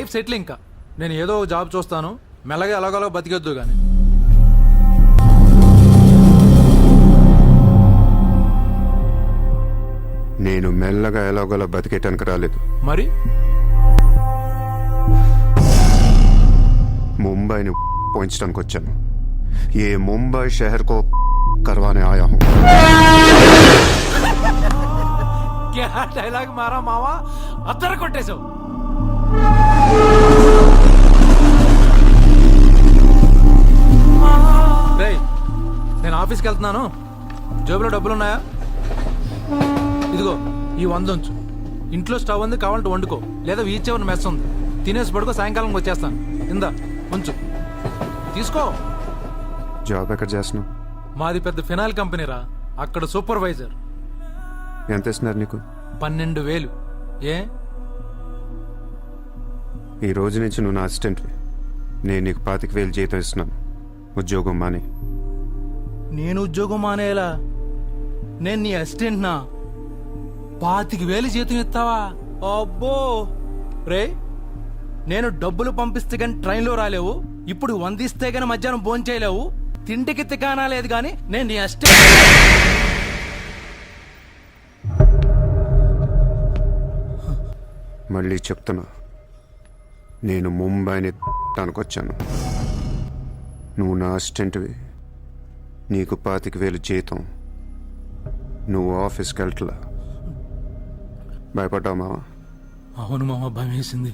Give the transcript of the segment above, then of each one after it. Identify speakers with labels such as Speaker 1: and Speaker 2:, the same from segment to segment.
Speaker 1: Life settle. ఇంకా నేను ఏదో జాబ్ చూస్తాను, మెల్లగా ఎలాగోలా బతికొద్దు కానీ.
Speaker 2: నేను మెల్లగా ఎలాగోలా బతికేటానికి రాలేదు.
Speaker 1: మరి
Speaker 2: ముంబైని పోయించడానికి వచ్చాను. ఏ ముంబై షహర్ కో करवाने आया हूं.
Speaker 1: क्या డైలాగ్ మారా మావా, అద్దరు కొట్టేశావు. రేయ్, నేను ఆఫీస్కి వెళ్తున్నాను. జేబులో డబ్బులున్నాయా? ఇదిగో ఈ 100 ఉంచు. ఇంట్లో స్టవ్ ఉంది, కావాలంటే వండుకో, లేదా వీచ్ మెస్ ఉంది, తినేసి పడుకో. సాయంకాలం వచ్చేస్తాను. ఇందా ఉంచు, తీసుకో.
Speaker 2: జాబ్ ఎక్కడ చేస్తున్నావు?
Speaker 1: మాది పెద్ద ఫినాయిల్ కంపెనీరా, అక్కడ సూపర్వైజర్.
Speaker 2: ఎంత ఇస్తున్నారు నీకు?
Speaker 1: 12,000. ఏ
Speaker 2: ఈ రోజు నుంచి నువ్వు నా అసిస్టెంట్వి. నేను నీకు 25,000 జీతం ఇస్తున్నాను. ఉద్యోగం మాని.
Speaker 1: నేను ఉద్యోగం మానేలా? నేను నీ అసిస్టెంట్ నా? 25,000 జీతం ఇస్తావా? అబ్బో రే, నేను డబ్బులు పంపిస్తే గాని ట్రైన్లో రాలేవు, ఇప్పుడు 100 ఇస్తే గాని మధ్యాహ్నం భోజనం చేయలేవు, తిండికి తికానా లేదు గాని నేను నీ అసిస్టెంట్.
Speaker 2: మళ్ళీ చెప్తున్నా, నేను ముంబైని వచ్చాను. నువ్వు నా అసిస్టెంట్వి. నీకు 25,000 జీతం. నువ్వు ఆఫీస్కి వెళ్ళట్లా. భయపడ్డావు మావా?
Speaker 1: అవును మామ, భయం వేసింది.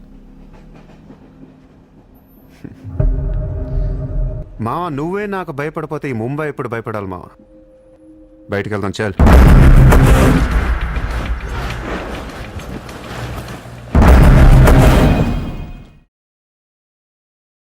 Speaker 2: మావా, నువ్వే నాకు భయపడిపోతే ఈ ముంబై ఎప్పుడు భయపడాలి మావా? బయటికి వెళ్దాం, చాలు.